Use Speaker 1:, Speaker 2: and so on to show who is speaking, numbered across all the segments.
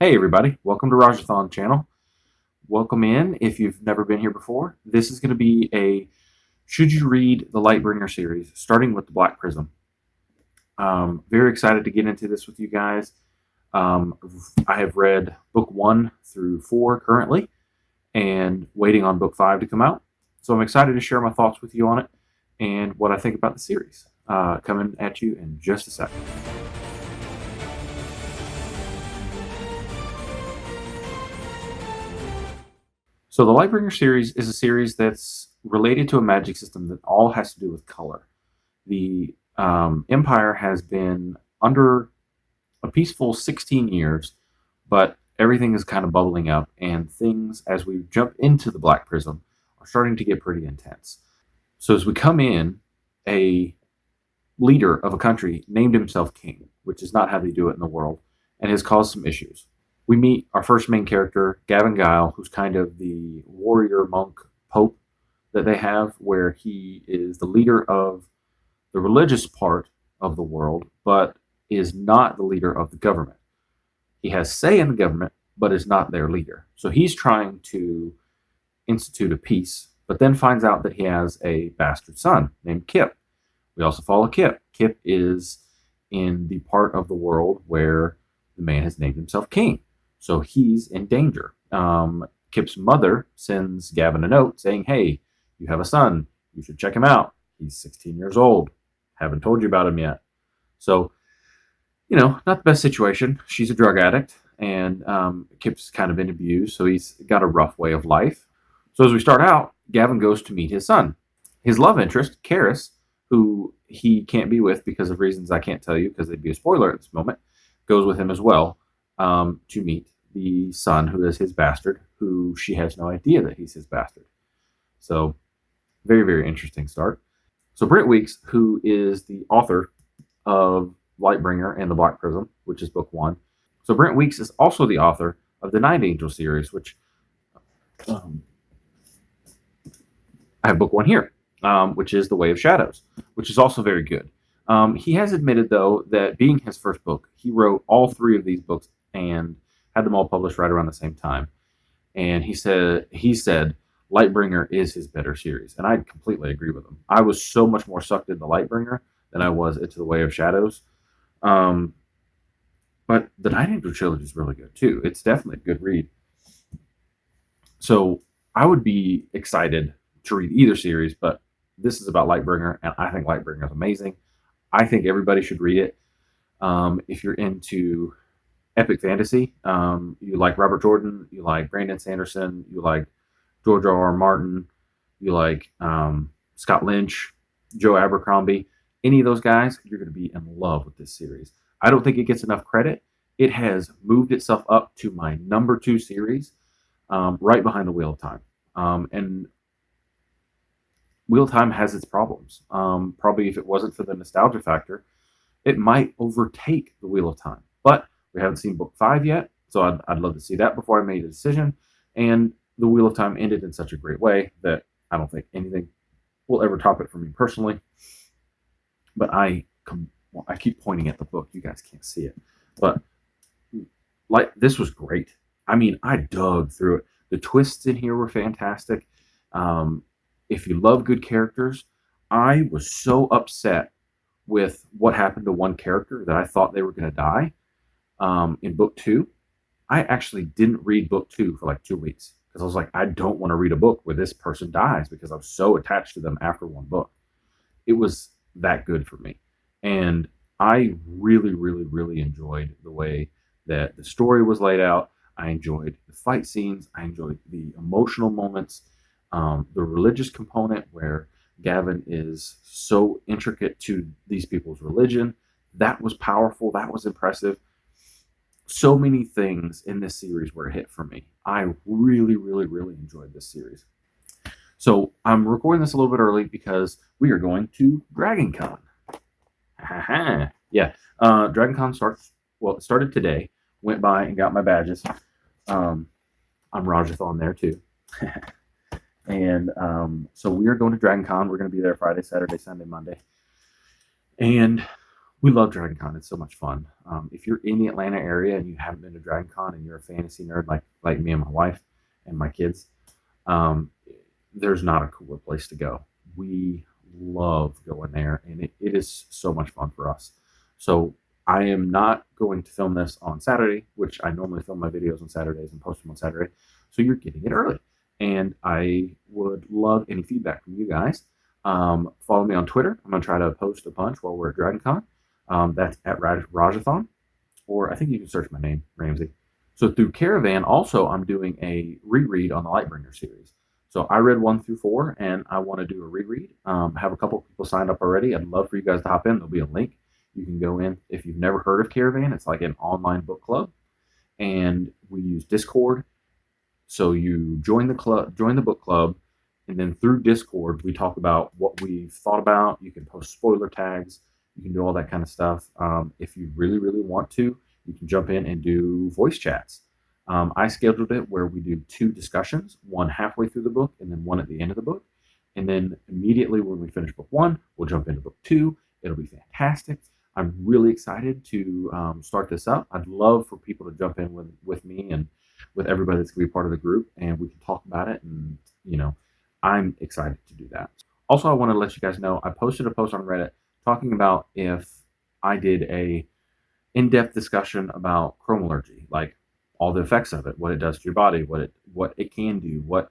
Speaker 1: Hey everybody, welcome to Rajathon channel. Welcome in if you've never been here before. This is going to be a should you read the Lightbringer series, starting with the Black Prism. Very excited to get into this with you guys. Um, I have read book 1 through 4 currently and waiting on book 5 to come out. So I'm excited to share my thoughts with you on it and what I think about the series. Coming at you in just a second. So the Lightbringer series is a series that's related to a magic system that all has to do with color. The Empire has been under a peaceful 16 years, but everything is kind of bubbling up, and things, as we jump into the Black Prism, are starting to get pretty intense. So as we come in, a leader of a country named himself king, which is not how they do it in the world, and has caused some issues. We meet our first main character, Gavin Guile, who's kind of the warrior monk pope that they have, where he is the leader of the religious part of the world, but is not the leader of the government. He has say in the government, but is not their leader. So he's trying to institute a peace, but then finds out that he has a bastard son named Kip. We also follow Kip. Kip is in the part of the world where the man has named himself king. So he's in danger. Kip's mother sends Gavin a note saying, hey, you have a son. You should check him out. He's 16 years old. Haven't told you about him yet. So, not the best situation. She's a drug addict, and Kip's kind of in abuse, so he's got a rough way of life. So as we start out, Gavin goes to meet his son. His love interest, Karis, who he can't be with because of reasons I can't tell you because they'd be a spoiler at this moment, goes with him as well to meet the son who is his bastard, who she has no idea that he's his bastard. So, very, very interesting start. So, Brent Weeks, who is the author of Lightbringer and the Black Prism, which is book 1. So, Brent Weeks is also the author of the Night Angel series, which I have book 1 here, which is The Way of Shadows, which is also very good. He has admitted, though, that being his first book, he wrote all 3 of these books and had them all published right around the same time. And he said Lightbringer is his better series, and I completely agree with him. I was so much more sucked into Lightbringer than I was into The Way of Shadows. But the Night Angel trilogy is really good too. It's definitely a good read. So I would be excited to read either series, but this is about Lightbringer, and I think Lightbringer is amazing. I think everybody should read it. If you're into epic fantasy, you like Robert Jordan, you like Brandon Sanderson, you like George R. R. Martin, you like Scott Lynch, Joe Abercrombie, any of those guys, you're going to be in love with this series. I don't think it gets enough credit. It has moved itself up to my number 2 series, right behind the Wheel of Time. And Wheel of Time has its problems. Probably if it wasn't for the nostalgia factor, it might overtake the Wheel of Time. But we haven't seen book 5 yet, so I'd love to see that before I made a decision. And the Wheel of Time ended in such a great way that I don't think anything will ever top it for me personally. But I keep pointing at the book. You guys can't see it, but this was great. I mean, I dug through it. The twists in here were fantastic. If you love good characters, I was so upset with what happened to one character that I thought they were going to die in book 2. I actually didn't read book 2 for like 2 weeks because I was like, I don't want to read a book where this person dies because I was so attached to them after one book. It was that good for me. And I really, really, really enjoyed the way that the story was laid out. I enjoyed the fight scenes. I enjoyed the emotional moments, the religious component where Gavin is so intricate to these people's religion. That was powerful. That was impressive. So many things in this series were a hit for me. I really, really, really enjoyed this series. So I'm recording this a little bit early because we are going to DragonCon. Yeah, DragonCon it started today. Went by and got my badges. I'm Rajathon there too. And so we are going to DragonCon. We're going to be there Friday, Saturday, Sunday, Monday. And We love Dragon Con. It's so much fun. If you're in the Atlanta area and you haven't been to Dragon Con and you're a fantasy nerd like me and my wife and my kids, um, there's not a cooler place to go. We love going there, and it is so much fun for us. So I am not going to film this on Saturday, which I normally film my videos on Saturdays and post them on Saturday. So you're getting it early. And I would love any feedback from you guys. Follow me on Twitter. I'm going to try to post a bunch while we're at DragonCon. That's at Rajathon, or I think you can search my name, Ramsey. So through Caravan, also, I'm doing a reread on the Lightbringer series. So I read 1 through 4, and I want to do a reread. I have a couple of people signed up already. I'd love for you guys to hop in. There'll be a link. You can go in. If you've never heard of Caravan, it's like an online book club, and we use Discord. So you join the club, join the book club, and then through Discord, we talk about what we've thought about. You can post spoiler tags. You can do all that kind of stuff. If you really, really want to, you can jump in and do voice chats. I scheduled it where we do 2 discussions, one halfway through the book and then one at the end of the book. And then immediately when we finish book 1, we'll jump into book 2. It'll be fantastic. I'm really excited to start this up. I'd love for people to jump in with me and with everybody that's going to be part of the group, and we can talk about it. And, I'm excited to do that. Also, I want to let you guys know, I posted a post on Reddit talking about if I did a in-depth discussion about chromalurgy, like all the effects of it, what it does to your body, what it can do,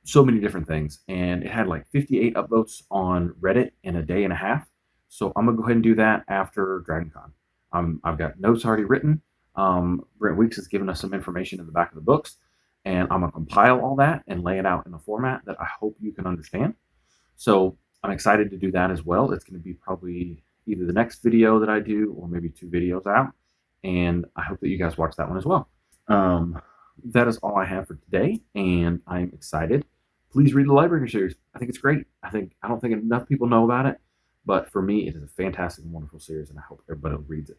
Speaker 1: so many different things. And it had like 58 upvotes on Reddit in a day and a half. So I'm gonna go ahead and do that after DragonCon. I've got notes already written. Brent Weeks has given us some information in the back of the books, and I'm gonna compile all that and lay it out in a format that I hope you can understand. So I'm excited to do that as well. It's going to be probably either the next video that I do or maybe 2 videos out, and I hope that you guys watch that one as well. That is all I have for today, and I'm excited. Please read the Lightbringer series. I think it's great. I don't think enough people know about it, but for me, it is a fantastic and wonderful series, and I hope everybody reads it.